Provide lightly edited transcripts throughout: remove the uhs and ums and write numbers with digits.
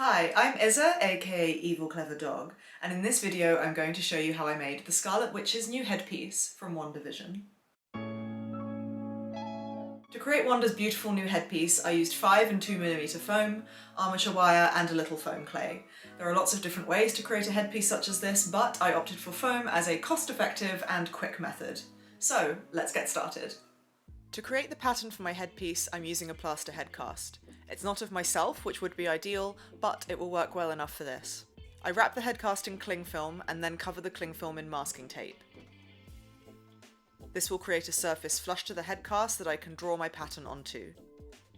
Hi, I'm Izza, aka EvilCleverDog, and in this video I'm going to show you how I made the Scarlet Witch's new headpiece from Wandavision. To create Wanda's beautiful new headpiece, I used 5 and 2mm foam, armature wire, and a little foam clay. There are lots of different ways to create a headpiece such as this, but I opted for foam as a cost-effective and quick method. So, let's get started. To create the pattern for my headpiece, I'm using a plaster head cast. It's not of myself, which would be ideal, but it will work well enough for this. I wrap the head cast in cling film and then cover the cling film in masking tape. This will create a surface flush to the head cast that I can draw my pattern onto.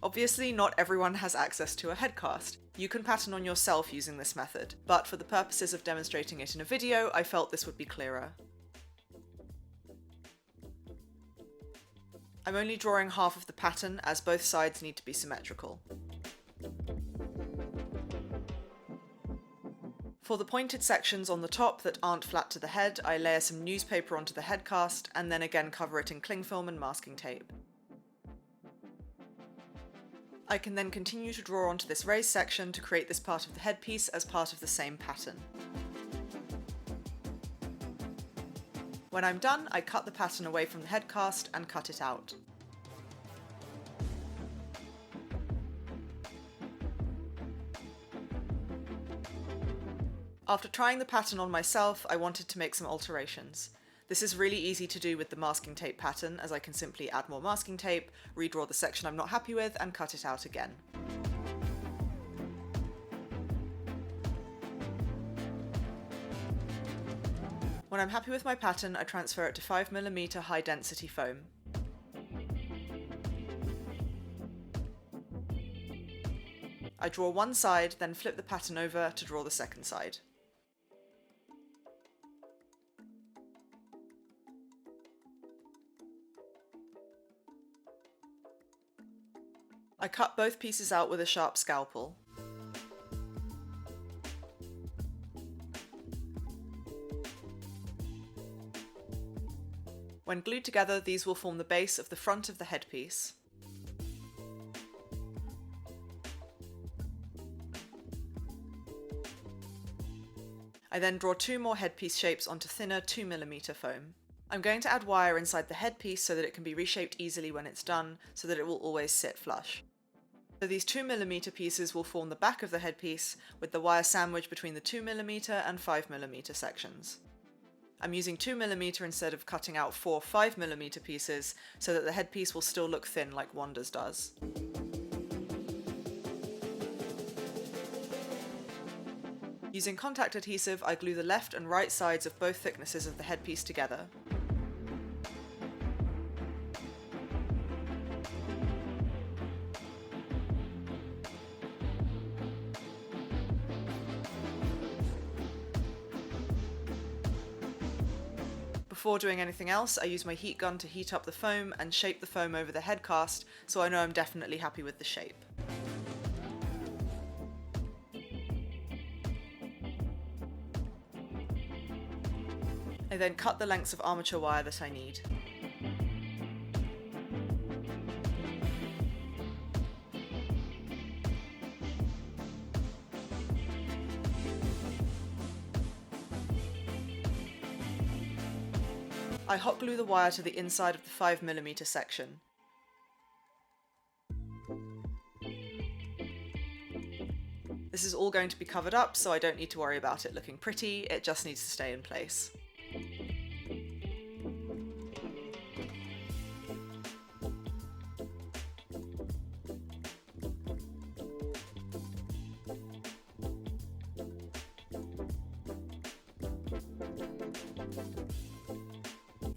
Obviously, not everyone has access to a head cast. You can pattern on yourself using this method, but for the purposes of demonstrating it in a video, I felt this would be clearer. I'm only drawing half of the pattern as both sides need to be symmetrical. For the pointed sections on the top that aren't flat to the head, I layer some newspaper onto the head cast and then again cover it in cling film and masking tape. I can then continue to draw onto this raised section to create this part of the headpiece as part of the same pattern. When I'm done, I cut the pattern away from the head cast and cut it out. After trying the pattern on myself, I wanted to make some alterations. This is really easy to do with the masking tape pattern, as I can simply add more masking tape, redraw the section I'm not happy with, and cut it out again. When I'm happy with my pattern, I transfer it to 5mm high density foam. I draw one side, then flip the pattern over to draw the second side. I cut both pieces out with a sharp scalpel. When glued together, these will form the base of the front of the headpiece. I then draw 2 more headpiece shapes onto thinner 2mm foam. I'm going to add wire inside the headpiece so that it can be reshaped easily when it's done, so that it will always sit flush. So these 2mm pieces will form the back of the headpiece, with the wire sandwiched between the 2mm and 5mm sections. I'm using 2mm instead of cutting out 4 5mm pieces, so that the headpiece will still look thin like Wanda's does. Using contact adhesive, I glue the left and right sides of both thicknesses of the headpiece together. Before doing anything else, I use my heat gun to heat up the foam and shape the foam over the head cast, so I know I'm definitely happy with the shape. I then cut the lengths of armature wire that I need. I hot glue the wire to the inside of the 5mm section. This is all going to be covered up, so I don't need to worry about it looking pretty, it just needs to stay in place.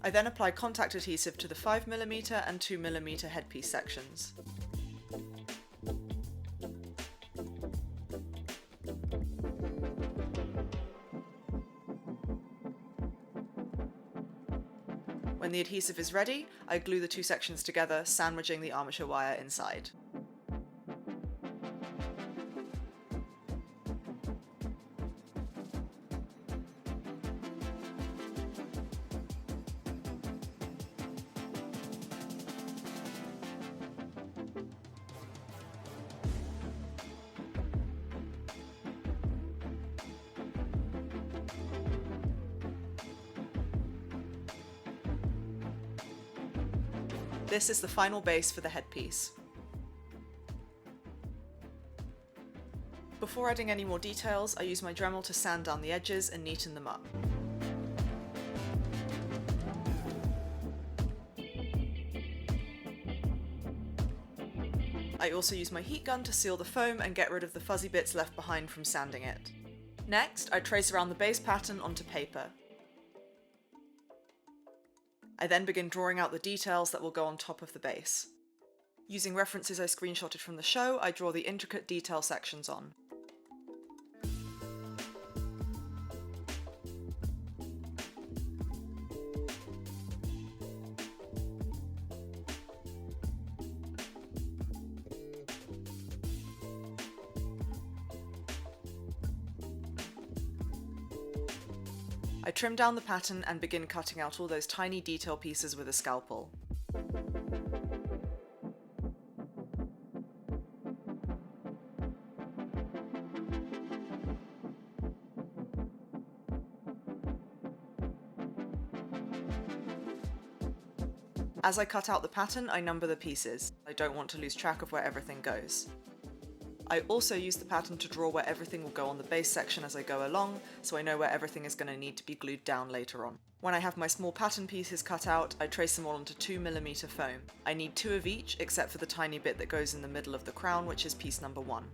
I then apply contact adhesive to the 5mm and 2mm headpiece sections. When the adhesive is ready, I glue the 2 sections together, sandwiching the armature wire inside. This is the final base for the headpiece. Before adding any more details, I use my Dremel to sand down the edges and neaten them up. I also use my heat gun to seal the foam and get rid of the fuzzy bits left behind from sanding it. Next, I trace around the base pattern onto paper. I then begin drawing out the details that will go on top of the base. Using references I screenshotted from the show, I draw the intricate detail sections on. I trim down the pattern and begin cutting out all those tiny detail pieces with a scalpel. As I cut out the pattern, I number the pieces. I don't want to lose track of where everything goes. I also use the pattern to draw where everything will go on the base section as I go along, so I know where everything is going to need to be glued down later on. When I have my small pattern pieces cut out, I trace them all onto 2mm foam. I need 2 of each, except for the tiny bit that goes in the middle of the crown, which is piece number 1.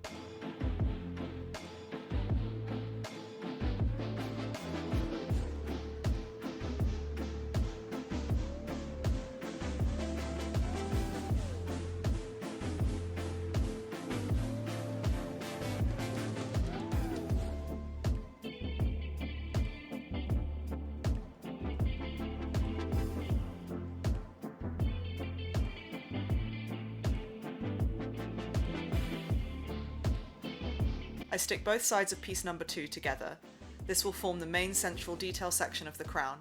I stick both sides of piece number 2 together. This will form the main central detail section of the crown.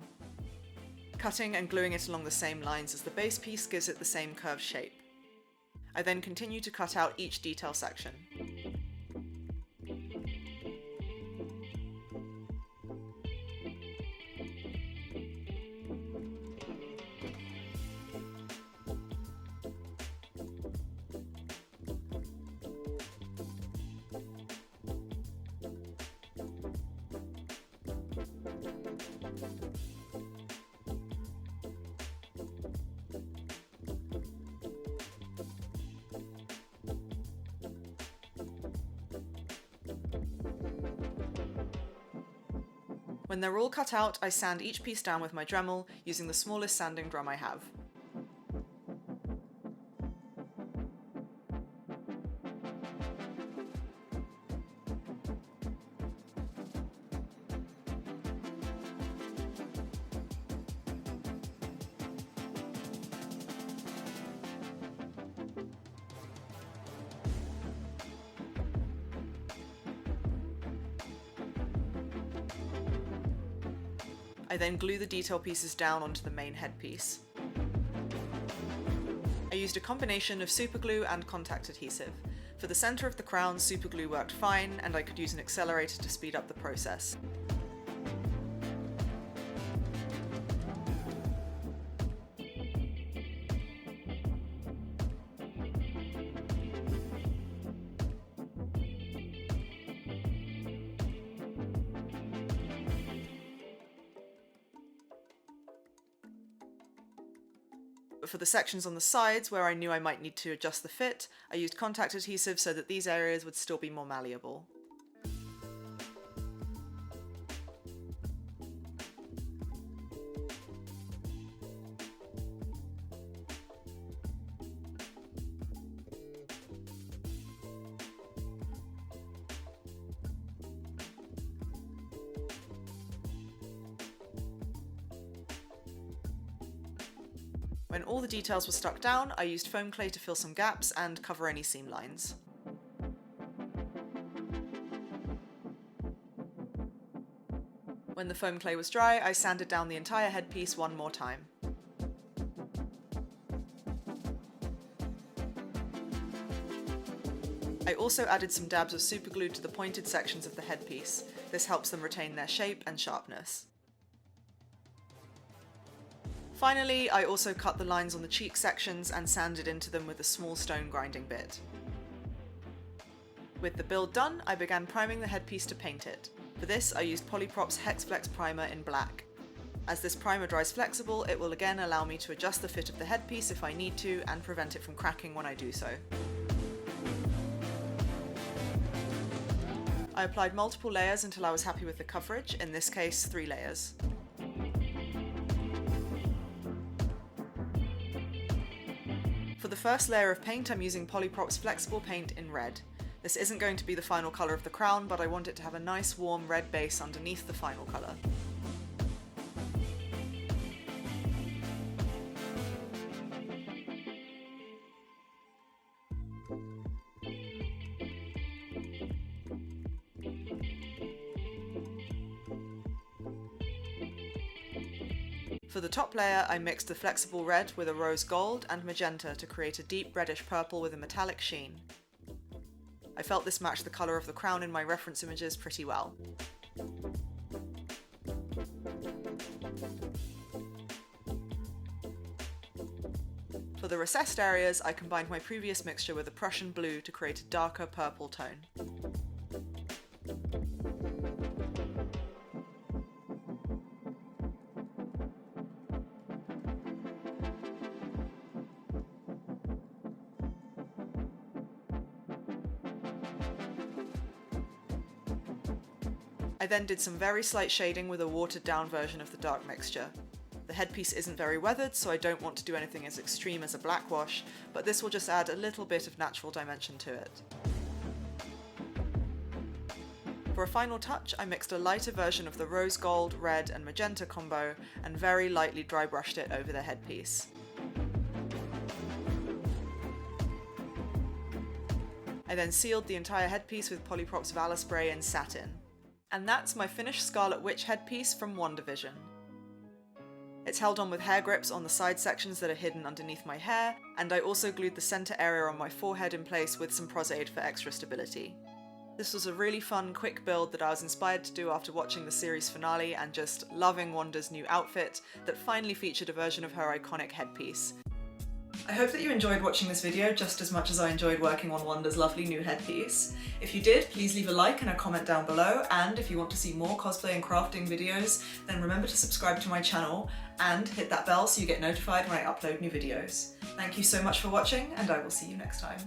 Cutting and gluing it along the same lines as the base piece gives it the same curved shape. I then continue to cut out each detail section. When they're all cut out, I sand each piece down with my Dremel, using the smallest sanding drum I have. I then glue the detail pieces down onto the main headpiece. I used a combination of superglue and contact adhesive. For the centre of the crown, superglue worked fine, and I could use an accelerator to speed up the process. But for the sections on the sides, where I knew I might need to adjust the fit, I used contact adhesive so that these areas would still be more malleable. When all the details were stuck down, I used foam clay to fill some gaps and cover any seam lines. When the foam clay was dry, I sanded down the entire headpiece one more time. I also added some dabs of superglue to the pointed sections of the headpiece. This helps them retain their shape and sharpness. Finally, I also cut the lines on the cheek sections and sanded into them with a small stone grinding bit. With the build done, I began priming the headpiece to paint it. For this, I used Polyprop's Hexflex primer in black. As this primer dries flexible, it will again allow me to adjust the fit of the headpiece if I need to and prevent it from cracking when I do so. I applied multiple layers until I was happy with the coverage, in this case 3 layers. For the first layer of paint, I'm using Polyprop's flexible paint in red. This isn't going to be the final colour of the crown, but I want it to have a nice warm red base underneath the final colour. For the top layer, I mixed the flexible red with a rose gold and magenta to create a deep reddish purple with a metallic sheen. I felt this matched the colour of the crown in my reference images pretty well. For the recessed areas, I combined my previous mixture with a Prussian blue to create a darker purple tone. I then did some very slight shading with a watered down version of the dark mixture. The headpiece isn't very weathered, so I don't want to do anything as extreme as a black wash, but this will just add a little bit of natural dimension to it. For a final touch, I mixed a lighter version of the rose gold, red and magenta combo and very lightly dry brushed it over the headpiece. I then sealed the entire headpiece with Polyprop's Valor Spray in satin. And that's my finished Scarlet Witch headpiece from Wandavision. It's held on with hair grips on the side sections that are hidden underneath my hair, and I also glued the centre area on my forehead in place with some Prosaid for extra stability. This was a really fun, quick build that I was inspired to do after watching the series finale and just loving Wanda's new outfit that finally featured a version of her iconic headpiece. I hope that you enjoyed watching this video just as much as I enjoyed working on Wanda's lovely new headpiece. If you did, please leave a like and a comment down below, and if you want to see more cosplay and crafting videos, then remember to subscribe to my channel and hit that bell so you get notified when I upload new videos. Thank you so much for watching, and I will see you next time.